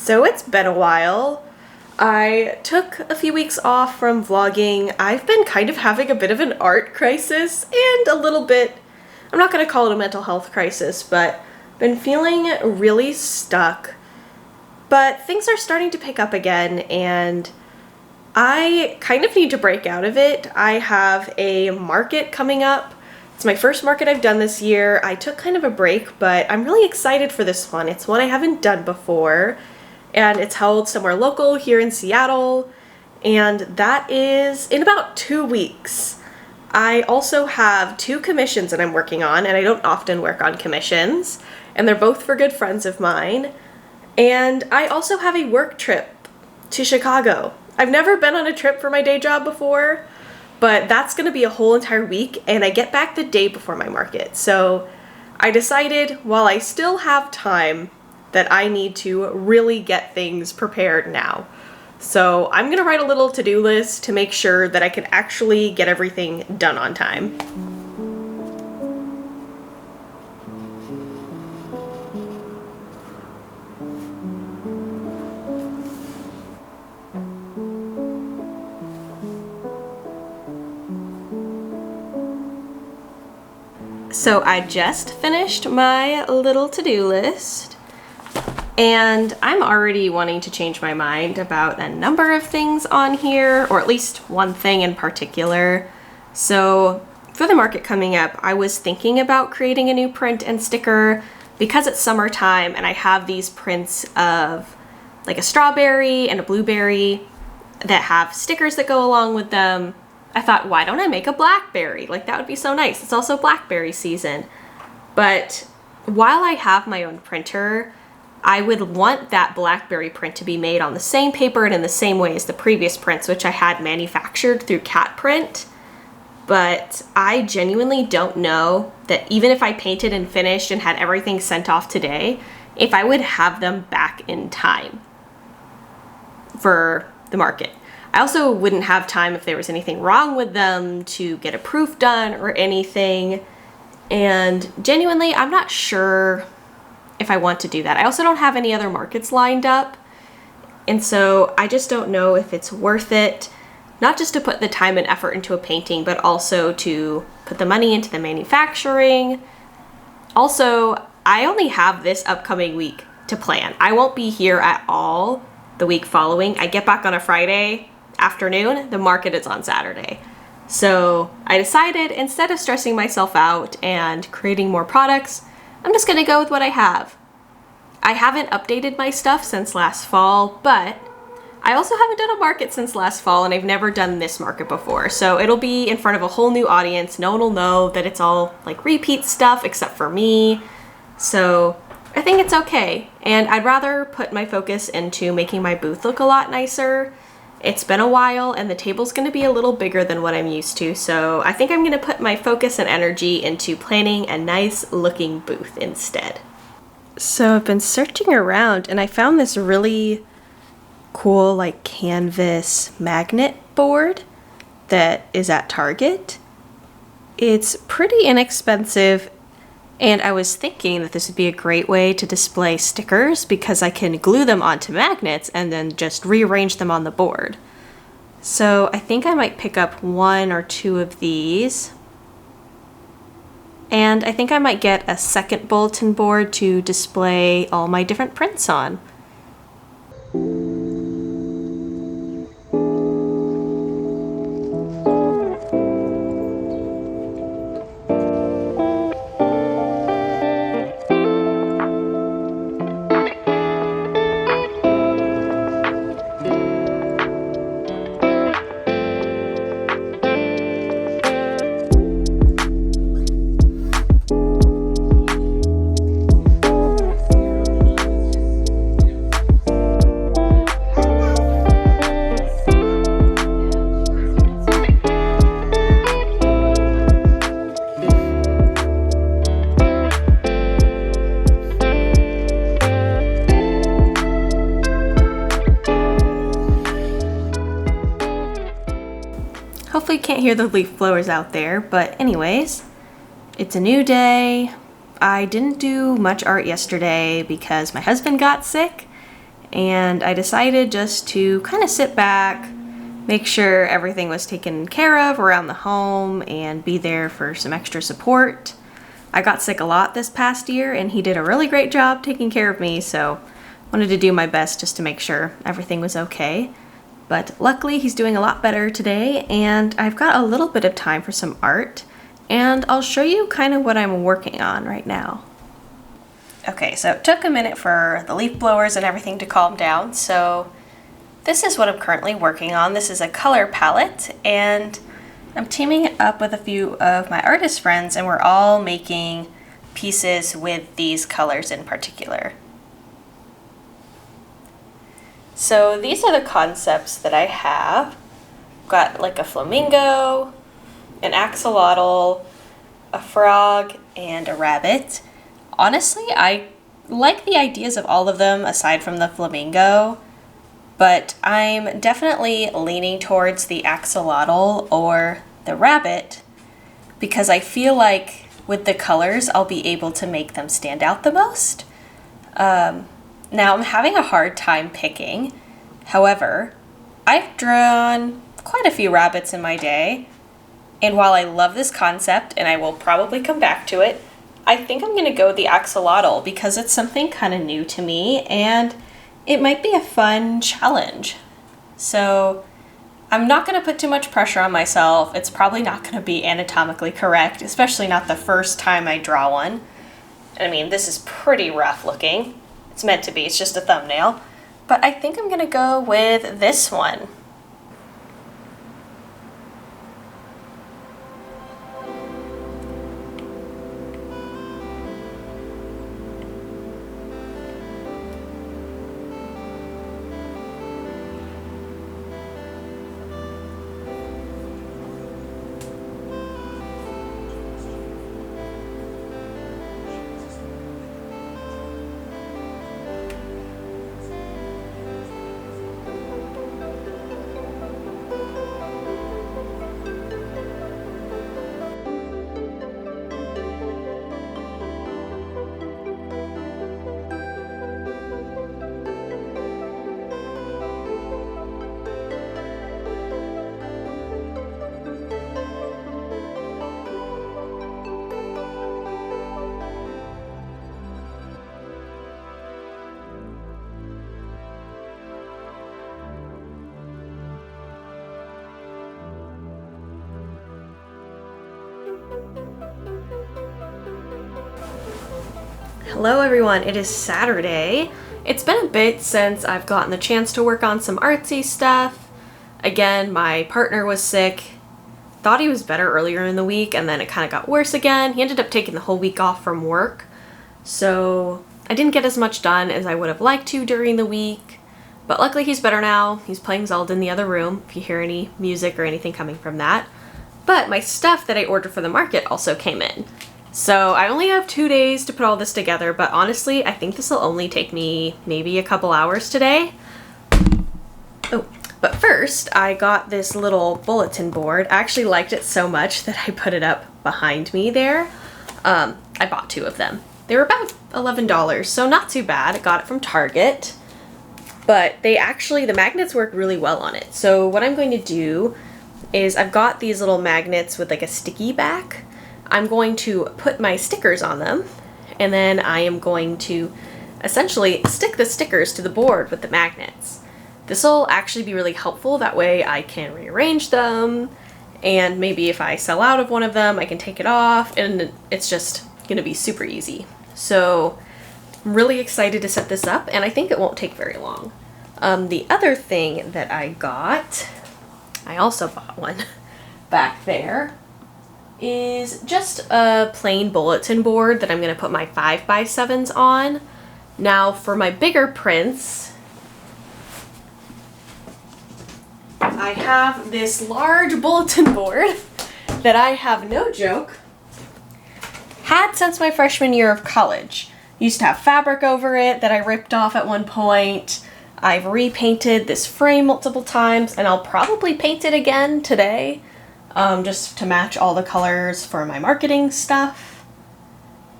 So it's been a while. I took a few weeks off from vlogging. I've been kind of having a bit of an art crisis and a little bit, I'm not going to call it a mental health crisis, but been feeling really stuck. But things are starting to pick up again and I kind of need to break out of it. I have a market coming up. It's my first market I've done this year. I took kind of a break, but I'm really excited for this one. It's one I haven't done before, and it's held somewhere local here in Seattle, and that is in about 2 weeks. I also have 2 commissions that I'm working on, and I don't often work on commissions, and they're both for good friends of mine. And I also have a work trip to Chicago. I've never been on a trip for my day job before, but that's going to be a whole entire week, and I get back the day before my market. So I decided, while I still have time, that I need to really get things prepared now. So I'm going to write a little to-do list to make sure that I can actually get everything done on time. So I just finished my little to-do list, and I'm already wanting to change my mind about a number of things on here, or at least one thing in particular. So for the market coming up, I was thinking about creating a new print and sticker because it's summertime and I have these prints of like a strawberry and a blueberry that have stickers that go along with them. I thought, why don't I make a blackberry? Like, that would be so nice. It's also blackberry season. But while I have my own printer, I would want that blackberry print to be made on the same paper and in the same way as the previous prints, which I had manufactured through Cat Print. But I genuinely don't know that even if I painted and finished and had everything sent off today, if I would have them back in time for the market. I also wouldn't have time if there was anything wrong with them to get a proof done or anything. And genuinely, I'm not sure if I want to do that. I also don't have any other markets lined up. And so I just don't know if it's worth it, not just to put the time and effort into a painting, but also to put the money into the manufacturing. Also, I only have this upcoming week to plan. I won't be here at all the week following. I get back on a Friday afternoon, the market is on Saturday. So I decided, instead of stressing myself out and creating more products, I'm just gonna go with what I have. I haven't updated my stuff since last fall, but I also haven't done a market since last fall, and I've never done this market before. So it'll be in front of a whole new audience. No one will know that it's all like repeat stuff except for me. So I think it's okay. And I'd rather put my focus into making my booth look a lot nicer. It's been a while and the table's going to be a little bigger than what I'm used to, so I think I'm going to put my focus and energy into planning a nice looking booth instead. So I've been searching around and I found this really cool like canvas magnet board that is at Target. It's pretty inexpensive, and I was thinking that this would be a great way to display stickers because I can glue them onto magnets and then just rearrange them on the board. So I think I might pick up 1 or 2 of these. And I think I might get a second bulletin board to display all my different prints on. Hopefully you can't hear the leaf blowers out there, but anyways, it's a new day. I didn't do much art yesterday because my husband got sick, and I decided just to kind of sit back, make sure everything was taken care of around the home, and be there for some extra support. I got sick a lot this past year, and he did a really great job taking care of me, so wanted to do my best just to make sure everything was okay. But luckily he's doing a lot better today, and I've got a little bit of time for some art, and I'll show you kind of what I'm working on right now. Okay, so it took a minute for the leaf blowers and everything to calm down, so this is what I'm currently working on. This is a color palette, and I'm teaming it up with a few of my artist friends, and we're all making pieces with these colors in particular. So these are the concepts that I have. Got like a flamingo, an axolotl, a frog, and a rabbit. Honestly, I like the ideas of all of them aside from the flamingo, but I'm definitely leaning towards the axolotl or the rabbit because I feel like with the colors I'll be able to make them stand out the most. Now I'm having a hard time picking. However, I've drawn quite a few rabbits in my day, and while I love this concept and I will probably come back to it, I think I'm going to go with the axolotl because it's something kind of new to me and it might be a fun challenge. So I'm not going to put too much pressure on myself. It's probably not going to be anatomically correct, especially not the first time I draw one. I mean, this is pretty rough looking. It's meant to be, it's just a thumbnail. But I think I'm gonna go with this one. Hello everyone, it is Saturday. It's been a bit since I've gotten the chance to work on some artsy stuff. Again, my partner was sick. Thought he was better earlier in the week and then it kind of got worse again. He ended up taking the whole week off from work. So I didn't get as much done as I would have liked to during the week. But luckily he's better now. He's playing Zelda in the other room, if you hear any music or anything coming from that. But my stuff that I ordered for the market also came in. So I only have 2 days to put all this together, but honestly, I think this will only take me maybe a couple hours today. Oh, but first I got this little bulletin board. I actually liked it so much that I put it up behind me there. I bought 2 of them. They were about $11, so not too bad. I got it from Target, but the magnets work really well on it. So what I'm going to do is I've got these little magnets with like a sticky back. I'm going to put my stickers on them, and then I am going to essentially stick the stickers to the board with the magnets. This will actually be really helpful. That way I can rearrange them, and maybe if I sell out of one of them, I can take it off, and it's just going to be super easy. So I'm really excited to set this up, and I think it won't take very long. The other thing that I got, I also bought one back there, is just a plain bulletin board that I'm going to put my 5x7s on. Now for my bigger prints, I have this large bulletin board that I have, no joke, had since my freshman year of college. Used to have fabric over it that I ripped off at one point. I've repainted this frame multiple times, and I'll probably paint it again today. Just to match all the colors for my marketing stuff.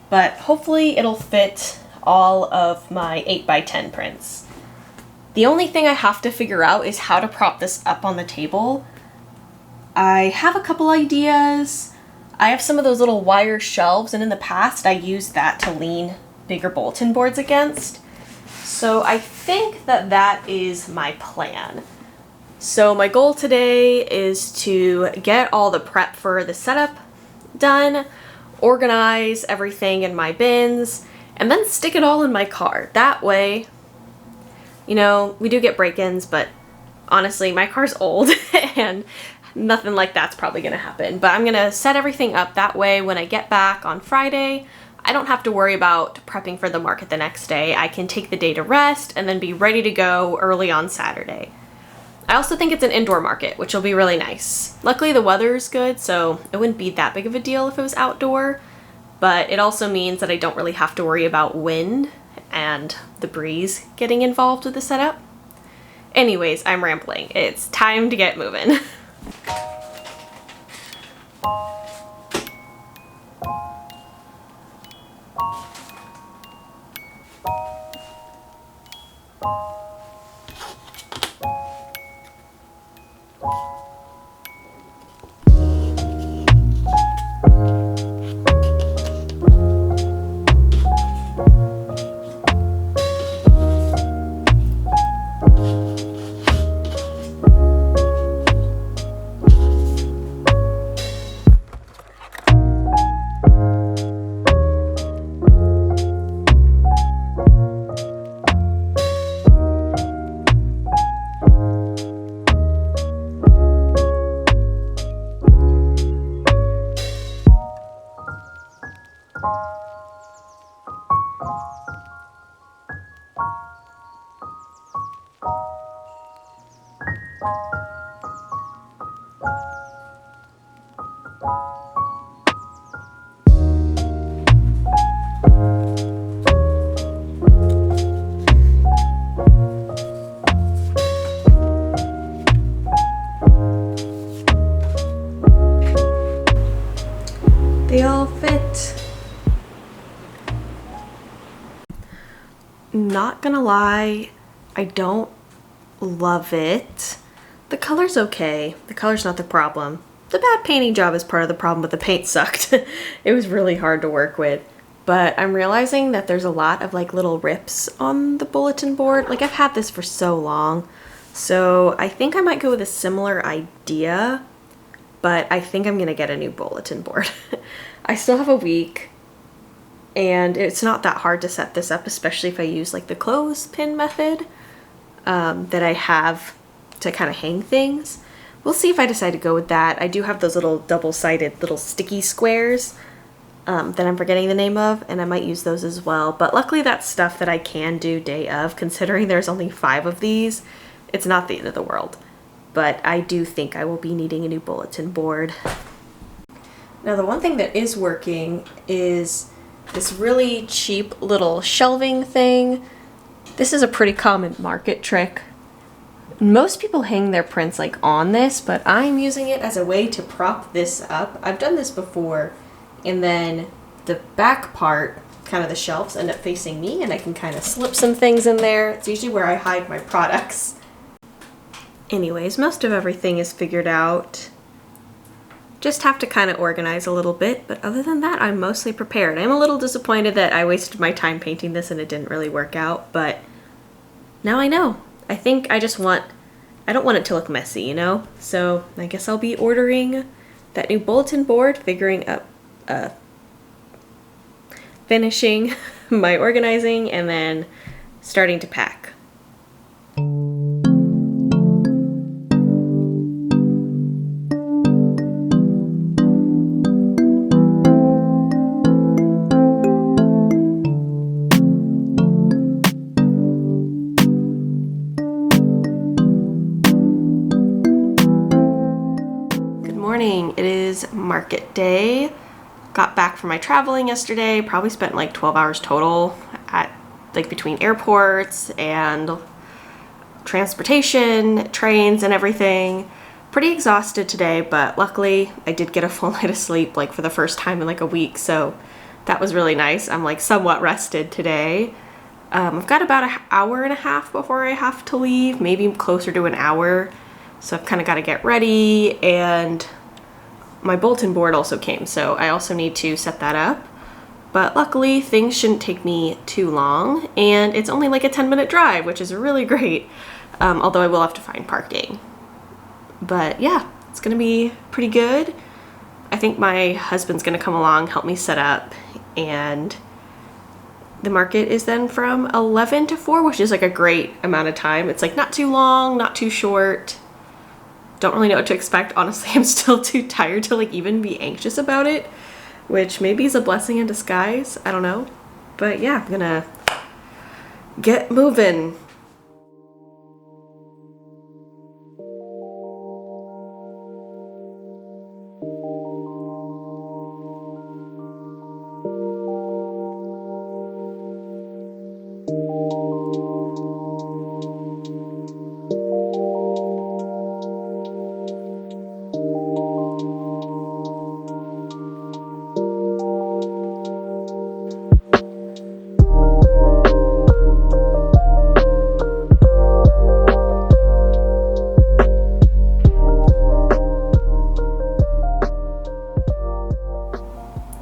But hopefully it'll fit all of my 8x10 prints. The only thing I have to figure out is how to prop this up on the table. I have a couple ideas. I have some of those little wire shelves, and in the past I used that to lean bigger bulletin boards against. So I think that that is my plan. So my goal today is to get all the prep for the setup done, organize everything in my bins, and then stick it all in my car. That way, you know, we do get break-ins, but honestly, my car's old and nothing like that's probably gonna happen. But I'm gonna set everything up that way when I get back on Friday, I don't have to worry about prepping for the market the next day. I can take the day to rest and then be ready to go early on Saturday. I also think it's an indoor market, which will be really nice. Luckily the weather's good, so it wouldn't be that big of a deal if it was outdoor, but it also means that I don't really have to worry about wind and the breeze getting involved with the setup. Anyways, I'm rambling. It's time to get moving. They all fit. Not gonna lie, I don't love it. The color's okay. The color's not the problem. The bad painting job is part of the problem, but the paint sucked. It was really hard to work with. But I'm realizing that there's a lot of like little rips on the bulletin board. Like I've had this for so long. So I think I might go with a similar idea, but I think I'm gonna get a new bulletin board. I still have a week, and it's not that hard to set this up, especially if I use like the clothespin method that I have to kind of hang things. We'll see if I decide to go with that. I do have those little double-sided little sticky squares that I'm forgetting the name of, and I might use those as well. But luckily that's stuff that I can do day of, considering there's only 5 of these. It's not the end of the world. But I do think I will be needing a new bulletin board. Now the one thing that is working is this really cheap little shelving thing. This is a pretty common market trick. Most people hang their prints like on this, but I'm using it as a way to prop this up. I've done this before, and then the back part, kind of the shelves, end up facing me, and I can kind of slip some things in there. It's usually where I hide my products. Anyways, most of everything is figured out. Just have to kind of organize a little bit, but other than that, I'm mostly prepared. I'm a little disappointed that I wasted my time painting this and it didn't really work out, but now I know. I think I don't want it to look messy, you know? So I guess I'll be ordering that new bulletin board, figuring up, finishing my organizing, and then starting to pack. It is market day. Got back from my traveling yesterday, probably spent like 12 hours total at like between airports and transportation, trains and everything. Pretty exhausted today, but luckily I did get a full night of sleep like for the first time in like a week, so that was really nice. I'm like somewhat rested today. I've got about an hour and a half before I have to leave, maybe closer to an hour. So I've kind of got to get ready, and my bulletin board also came, so I also need to set that up. But luckily, things shouldn't take me too long, and it's only like a 10-minute drive, which is really great, although I will have to find parking. But yeah, it's gonna be pretty good. I think my husband's gonna come along, help me set up, and the market is then from 11 to 4, which is like a great amount of time. It's like not too long, not too short. Don't really know what to expect. Honestly, I'm still too tired to like even be anxious about it, which maybe is a blessing in disguise. I don't know. But yeah, I'm gonna get moving.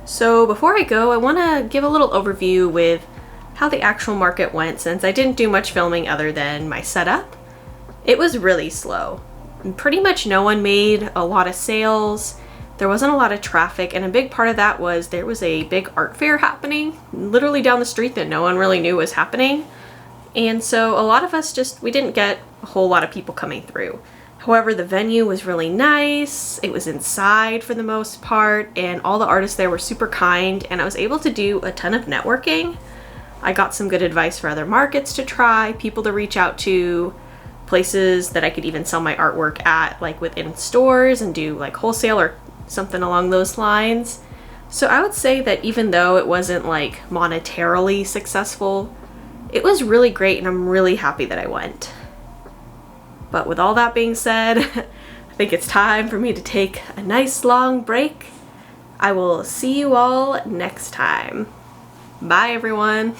So before I go, I want to give a little overview with how the actual market went, since I didn't do much filming other than my setup. It was really slow. Pretty much no one made a lot of sales. There wasn't a lot of traffic, and a big part of that was there was a big art fair happening literally down the street that no one really knew was happening. And so a lot of us we didn't get a whole lot of people coming through. However, the venue was really nice. It was inside for the most part, and all the artists there were super kind, and I was able to do a ton of networking. I got some good advice for other markets to try, people to reach out to, places that I could even sell my artwork at, like within stores, and do like wholesale or something along those lines. So I would say that even though it wasn't like monetarily successful, it was really great, and I'm really happy that I went. But with all that being said, I think it's time for me to take a nice long break. I will see you all next time. Bye, everyone.